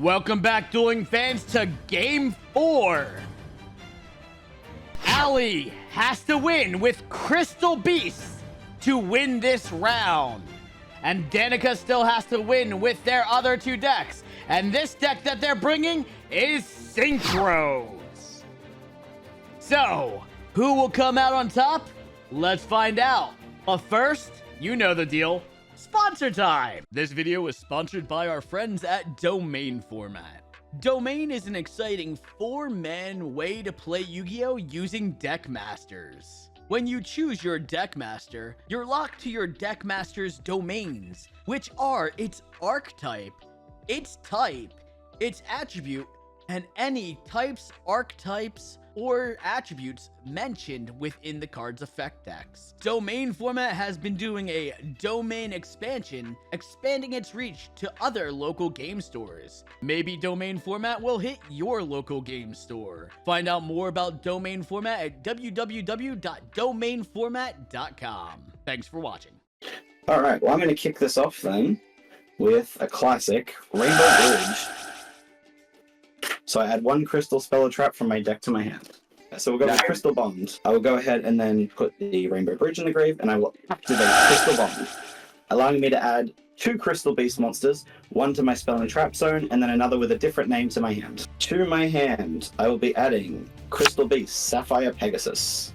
Welcome back, dueling fans, to Game 4. Ali has to win with Crystal Beasts to win this round. And Danica still has to win with their other two decks. And this deck that they're bringing is Synchros. So, who will come out on top? Let's find out. But first, you know the deal. Sponsor time! This video is sponsored by our friends at Domain Format. Domain is an exciting 4-man way to play Yu-Gi-Oh! Using deck masters. When you choose your deck master, you're locked to your deck master's domains, which are its archetype, its type, its attribute, and any types, archetypes, or attributes mentioned within the card's effect decks. Domain Format has been doing a domain expansion, expanding its reach to other local game stores. Maybe Domain Format will hit your local game store. Find out more about Domain Format at www.domainformat.com. Thanks for watching. Alright, well I'm going to kick this off then with a classic, Rainbow Bridge. So I add one Crystal Spell or Trap from my deck to my hand. So we'll go with Crystal Bond. I will go ahead and then put the Rainbow Bridge in the grave, and I will activate Crystal Bond, allowing me to add 2 Crystal Beast monsters, one to my Spell and Trap zone, and then another with a different name to my hand. To my hand, I will be adding Crystal Beast, Sapphire Pegasus.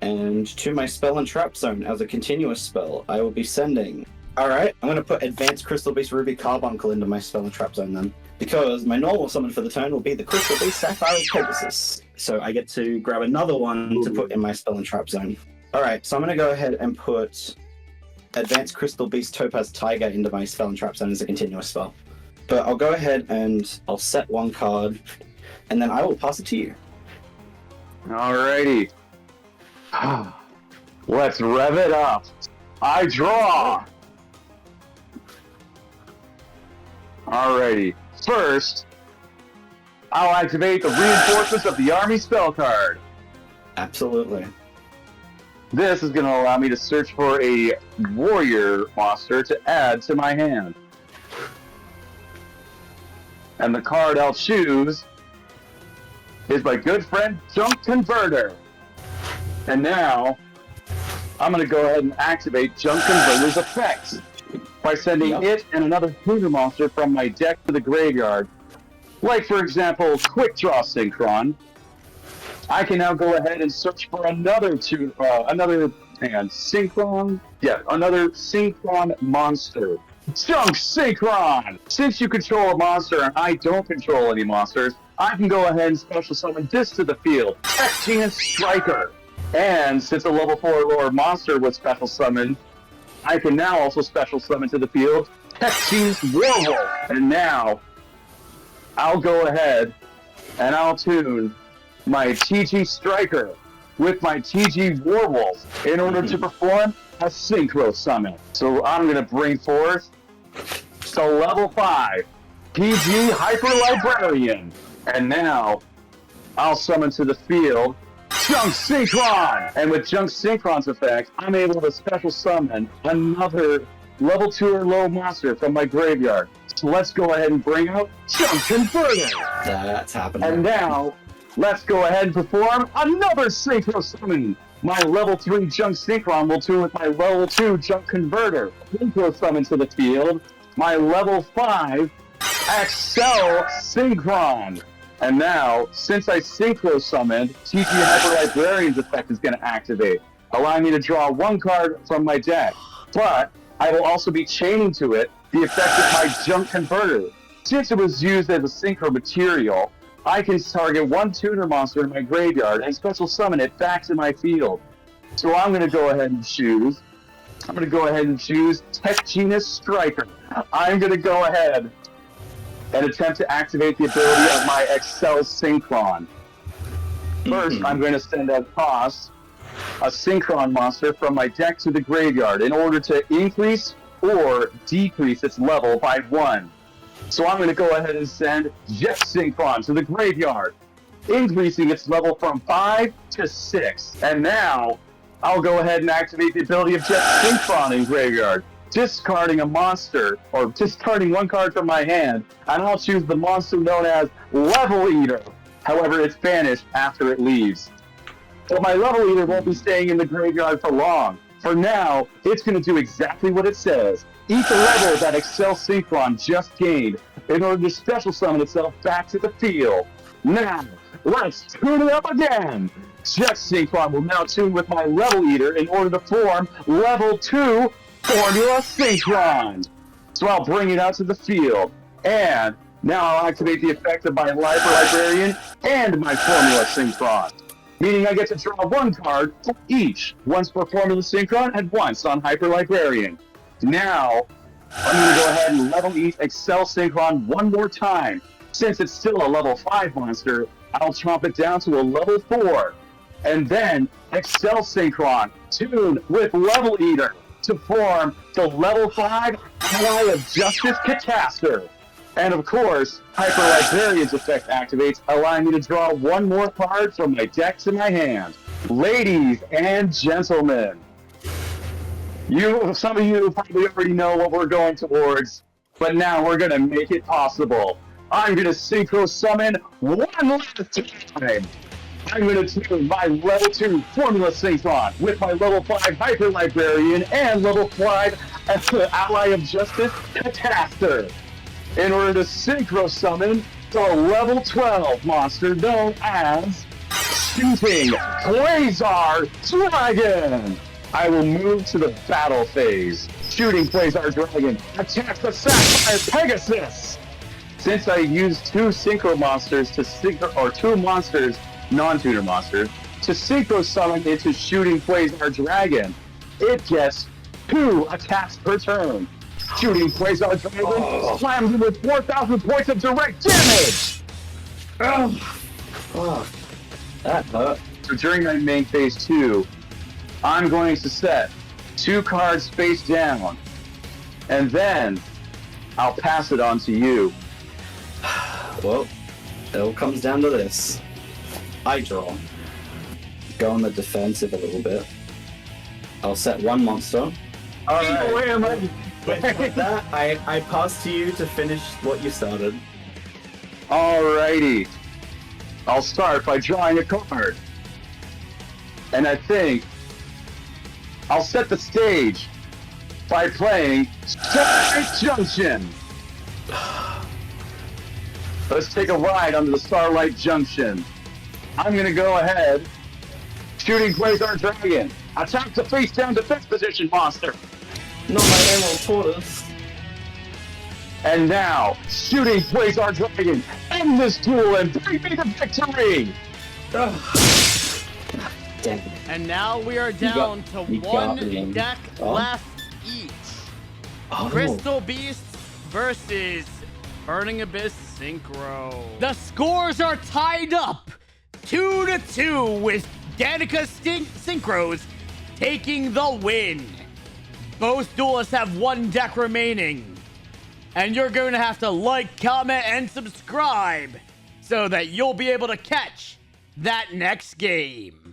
And to my Spell and Trap zone, as a continuous spell, I will be sending... Alright, I'm going to put Advanced Crystal Beast Ruby Carbuncle into my Spell and Trap zone then, because my normal summon for the turn will be the Crystal Beast Sapphire Pegasus. So I get to grab another one to put in my Spell and Trap zone. Alright, so I'm going to go ahead and put Advanced Crystal Beast Topaz Tiger into my Spell and Trap zone as a continuous spell. But I'll go ahead and I'll set one card, and then I will pass it to you. Alrighty. Let's rev it up. I draw! Alrighty. First, I'll activate the Reinforcements of the Army spell card. Absolutely. This is going to allow me to search for a warrior monster to add to my hand. And the card I'll choose is my good friend Junk Converter. And now, I'm going to go ahead and activate Junk Converter's effects by sending it and another tuner monster from my deck to the graveyard. Like, for example, Quick Draw Synchron. I can now go ahead and search for another Synchron monster. Junk Synchron! Since you control a monster and I don't control any monsters, I can go ahead and special summon this to the field, Tech Genius Striker. And since a level 4 lower monster was special summoned, I can now also special summon to the field Tech Genius Werewolf. And now, I'll go ahead and I'll tune my TG Striker with my TG Werewolf in order to perform a Synchro summon. So I'm going to bring forth the level 5 PG Hyper Librarian. And now, I'll summon to the field Junk Synchron! And with Junk Synchron's effect, I'm able to special summon another level 2 or low monster from my graveyard. So let's go ahead and bring out Junk Converter! That's happening. And now, let's go ahead and perform another Synchro summon! My level 3 Junk Synchron will tune with my level 2 Junk Converter. Synchro summon to the field, my level 5 Excel Synchron! And now, since I Synchro summoned, TG Hyper Librarian's effect is going to activate, allowing me to draw one card from my deck. But I will also be chaining to it the effect of my Junk Converter. Since it was used as a Synchro material, I can target one tuner monster in my graveyard and special summon it back to my field. So I'm going to go ahead and choose Tech Genius Striker. I'm going to go ahead and attempt to activate the ability of my Excel Synchron. First, I'm going to send across a Synchron monster from my deck to the graveyard in order to increase or decrease its level by 1. So I'm going to go ahead and send Jet Synchron to the graveyard, increasing its level from 5 to 6. And now, I'll go ahead and activate the ability of Jet Synchron in graveyard, discarding a monster, or discarding one card from my hand, and I'll choose the monster known as Level Eater. However, it's banished after it leaves. But my Level Eater won't be staying in the graveyard for long. For now, it's going to do exactly what it says. Eat the level that Excel Synchron just gained in order to special summon itself back to the field. Now, let's tune it up again! Jet Synchron will now tune with my Level Eater in order to form Level 2 Formula Synchron. So I'll bring it out to the field, and now I'll activate the effect of my Hyper Librarian and my Formula Synchron, meaning I get to draw one card for each, once for Formula Synchron and once on Hyper Librarian. Now, I'm going to go ahead and Level Eat Excel Synchron one more time. Since it's still a Level 5 monster, I'll chomp it down to a Level 4. And then Excel Synchron tune with Level Eater to form the Level 5 Ally of Justice Catastor. And of course, Hyper Librarian's effect activates, allowing me to draw one more card from my deck to my hand. Ladies and gentlemen, some of you probably already know what we're going towards, but now we're going to make it possible. I'm going to Synchro summon one last time. I'm going to tune my Level 2 Formula Synchron with my Level 5 Hyper Librarian and Level 5 Ally of Justice Catastor in order to Synchro summon the Level 12 monster known as Shooting Quasar Dragon. I will move to the battle phase. Shooting Quasar Dragon attacks the Sapphire Pegasus. Since I used two Synchro monsters to synchro, or two monsters, non-tuner monsters, to Synchro summon into Shooting Quasar Dragon, it gets 2 attacks per turn. Shooting Quasar Dragon slams him with 4,000 points of direct damage! Oh, fuck. That hurt. So during my main phase 2, I'm going to set 2 cards face down, and then I'll pass it on to you. Well, it all comes down to this. I draw. Go on the defensive a little bit. I'll set one monster. Alright. Wait, with that, I pass to you to finish what you started. Alrighty. I'll start by drawing a card. And I think I'll set the stage by playing Starlight Junction. Let's take a ride onto the Starlight Junction. I'm gonna go ahead, Shooting Quasar Dragon. Attack the face down defense position monster. Not my Emerald Tortoise. And now, Shooting Quasar Dragon, end this duel and bring me the victory! Damn. And now we are down to one deck left each. Crystal Beasts versus Burning Abyss Synchro. The scores are tied up 2-2 with Danica Synchros taking the win. Both duelists have one deck remaining. And you're going to have to like, comment, and subscribe so that you'll be able to catch that next game.